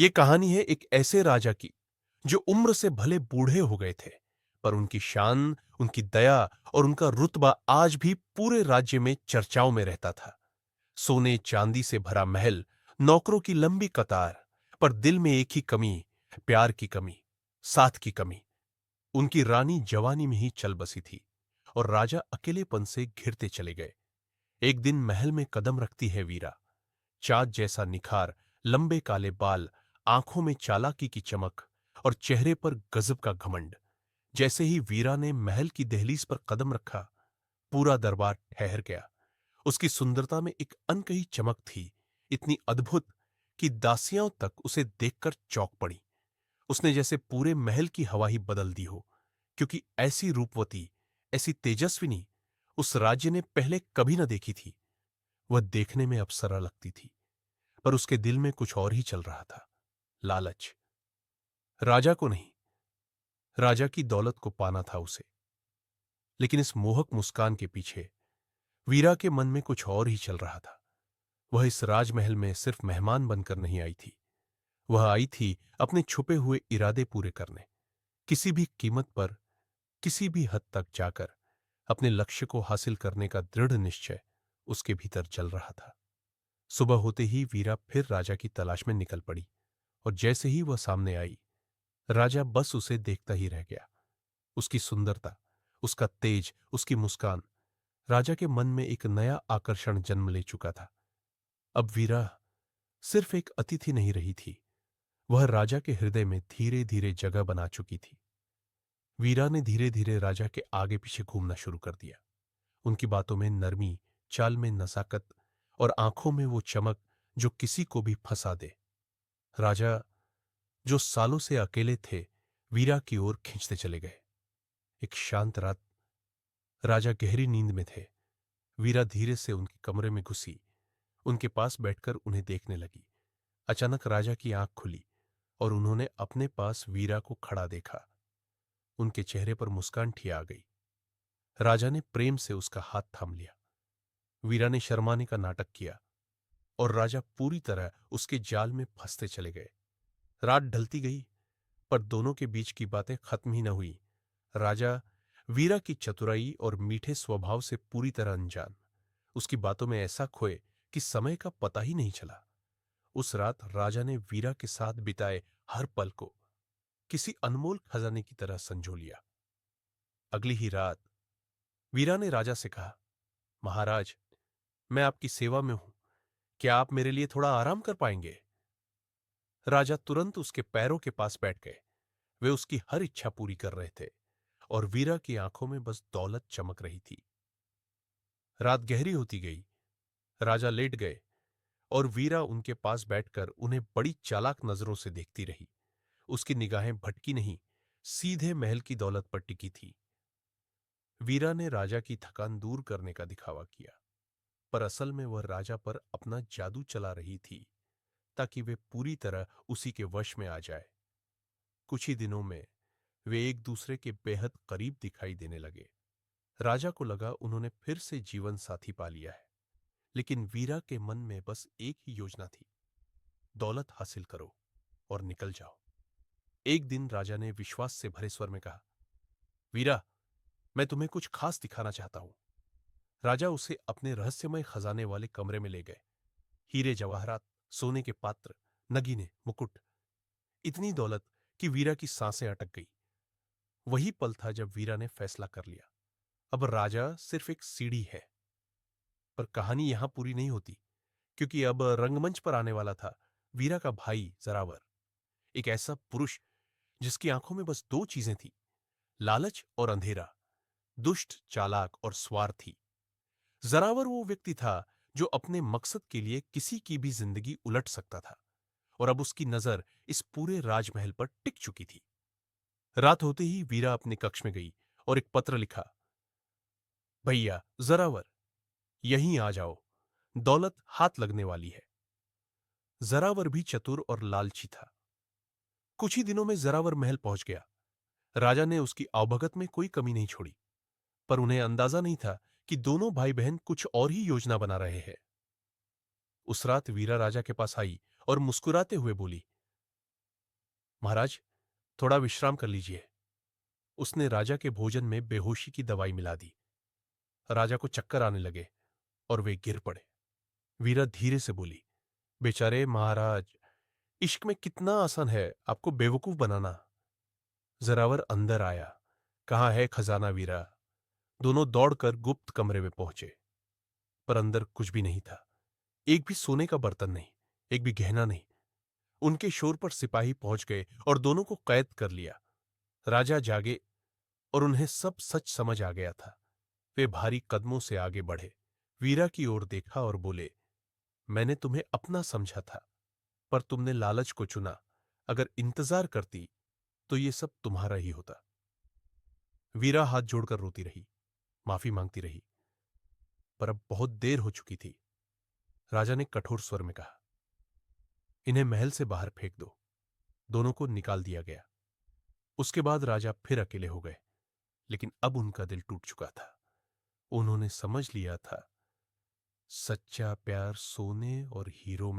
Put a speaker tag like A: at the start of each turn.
A: ये कहानी है एक ऐसे राजा की जो उम्र से भले बूढ़े हो गए थे, पर उनकी शान, उनकी दया और उनका रुतबा आज भी पूरे राज्य में चर्चाओं में रहता था। सोने चांदी से भरा महल, नौकरों की लंबी कतार, पर दिल में एक ही कमी, प्यार की कमी, साथ की कमी। उनकी रानी जवानी में ही चल बसी थी और राजा अकेलेपन से घिरते चले गए। एक दिन महल में कदम रखती है वीरा। चाँद जैसा निखार, लंबे काले बाल, आंखों में चालाकी की चमक और चेहरे पर गजब का घमंड। जैसे ही वीरा ने महल की दहलीज पर कदम रखा, पूरा दरबार ठहर गया। उसकी सुंदरता में एक अनकही चमक थी, इतनी अद्भुत कि दासियां तक उसे देखकर चौंक पड़ी। उसने जैसे पूरे महल की हवा ही बदल दी हो, क्योंकि ऐसी रूपवती, ऐसी तेजस्विनी उस राज्य ने पहले कभी न देखी थी। वह देखने में अप्सरा लगती थी, पर उसके दिल में कुछ और ही चल रहा था। लालच। राजा को नहीं, राजा की दौलत को पाना था उसे। लेकिन इस मोहक मुस्कान के पीछे वीरा के मन में कुछ और ही चल रहा था। वह इस राजमहल में सिर्फ मेहमान बनकर नहीं आई थी। वह आई थी अपने छुपे हुए इरादे पूरे करने। किसी भी कीमत पर, किसी भी हद तक जाकर अपने लक्ष्य को हासिल करने का दृढ़ निश्चय उसके भीतर जल रहा था। सुबह होते ही वीरा फिर राजा की तलाश में निकल पड़ी, और जैसे ही वह सामने आई, राजा बस उसे देखता ही रह गया। उसकी सुंदरता, उसका तेज, उसकी मुस्कान, राजा के मन में एक नया आकर्षण जन्म ले चुका था। अब वीरा सिर्फ एक अतिथि नहीं रही थी, वह राजा के हृदय में धीरे धीरे जगह बना चुकी थी। वीरा ने धीरे धीरे राजा के आगे पीछे घूमना शुरू कर दिया। उनकी बातों में नरमी, चाल में नसाकत और आंखों में वो चमक जो किसी को भी फंसा दे। राजा, जो सालों से अकेले थे, वीरा की ओर खींचते चले गए। एक शांत रात, राजा गहरी नींद में थे। वीरा धीरे से उनके कमरे में घुसी, उनके पास बैठकर उन्हें देखने लगी। अचानक राजा की आंख खुली और उन्होंने अपने पास वीरा को खड़ा देखा। उनके चेहरे पर मुस्कान ठिया गई। राजा ने प्रेम से उसका हाथ थाम लिया। वीरा ने शर्माने का नाटक किया और राजा पूरी तरह उसके जाल में फंसते चले गए। रात ढलती गई, पर दोनों के बीच की बातें खत्म ही न हुई। राजा वीरा की चतुराई और मीठे स्वभाव से पूरी तरह अनजान, उसकी बातों में ऐसा खोए कि समय का पता ही नहीं चला। उस रात राजा ने वीरा के साथ बिताए हर पल को किसी अनमोल खजाने की तरह संजो लिया। अगली ही रात वीरा ने राजा से कहा, महाराज, मैं आपकी सेवा में हूं, क्या आप मेरे लिए थोड़ा आराम कर पाएंगे? राजा तुरंत उसके पैरों के पास बैठ गए। वे उसकी हर इच्छा पूरी कर रहे थे और वीरा की आंखों में बस दौलत चमक रही थी। रात गहरी होती गई। राजा लेट गए और वीरा उनके पास बैठकर उन्हें बड़ी चालाक नजरों से देखती रही। उसकी निगाहें भटकी नहीं, सीधे महल की दौलत पर टिकी थी। वीरा ने राजा की थकान दूर करने का दिखावा किया, पर असल में वह राजा पर अपना जादू चला रही थी, ताकि वे पूरी तरह उसी के वश में आ जाए। कुछ ही दिनों में वे एक दूसरे के बेहद करीब दिखाई देने लगे। राजा को लगा उन्होंने फिर से जीवन साथी पा लिया है। लेकिन वीरा के मन में बस एक ही योजना थी, दौलत हासिल करो और निकल जाओ। एक दिन राजा ने विश्वास से भरे स्वर में कहा, वीरा, मैं तुम्हें कुछ खास दिखाना चाहता हूं। राजा उसे अपने रहस्यमय खजाने वाले कमरे में ले गए। हीरे जवाहरात, सोने के पात्र, नगीने, मुकुट, इतनी दौलत कि वीरा की सांसें अटक गई। वही पल था जब वीरा ने फैसला कर लिया, अब राजा सिर्फ एक सीढ़ी है। पर कहानी यहां पूरी नहीं होती, क्योंकि अब रंगमंच पर आने वाला था वीरा का भाई जरावर, एक ऐसा पुरुष जिसकी आंखों में बस दो चीजें थी, लालच और अंधेरा, दुष्ट, चालाक और स्वार्थी। जरावर वो व्यक्ति था जो अपने मकसद के लिए किसी की भी जिंदगी उलट सकता था, और अब उसकी नजर इस पूरे राजमहल पर टिक चुकी थी। रात होते ही वीरा अपने कक्ष में गई और एक पत्र लिखा, भैया जरावर, यहीं आ जाओ, दौलत हाथ लगने वाली है। जरावर भी चतुर और लालची था। कुछ ही दिनों में जरावर महल पहुंच गया। राजा ने उसकी आवभगत में कोई कमी नहीं छोड़ी, पर उन्हें अंदाजा नहीं था कि दोनों भाई बहन कुछ और ही योजना बना रहे हैं। उस रात वीरा राजा के पास आई और मुस्कुराते हुए बोली, महाराज, थोड़ा विश्राम कर लीजिए। उसने राजा के भोजन में बेहोशी की दवाई मिला दी। राजा को चक्कर आने लगे और वे गिर पड़े। वीरा धीरे से बोली, बेचारे महाराज, इश्क में कितना आसान है आपको बेवकूफ बनाना। जरावर अंदर आया। कहाँ है खजाना वीरा? दोनों दौड़कर गुप्त कमरे में पहुंचे, पर अंदर कुछ भी नहीं था। एक भी सोने का बर्तन नहीं, एक भी गहना नहीं। उनके शोर पर सिपाही पहुंच गए और दोनों को कैद कर लिया। राजा जागे और उन्हें सब सच समझ आ गया था। वे भारी कदमों से आगे बढ़े, वीरा की ओर देखा और बोले, मैंने तुम्हें अपना समझा था, पर तुमने लालच को चुना। अगर इंतजार करती तो ये सब तुम्हारा ही होता। वीरा हाथ जोड़कर रोती रही, माफी मांगती रही, पर अब बहुत देर हो चुकी थी। राजा ने कठोर स्वर में कहा, इन्हें महल से बाहर फेंक दो। दोनों को निकाल दिया गया। उसके बाद राजा फिर अकेले हो गए, लेकिन अब उनका दिल टूट चुका था। उन्होंने समझ लिया था, सच्चा प्यार सोने और हीरो में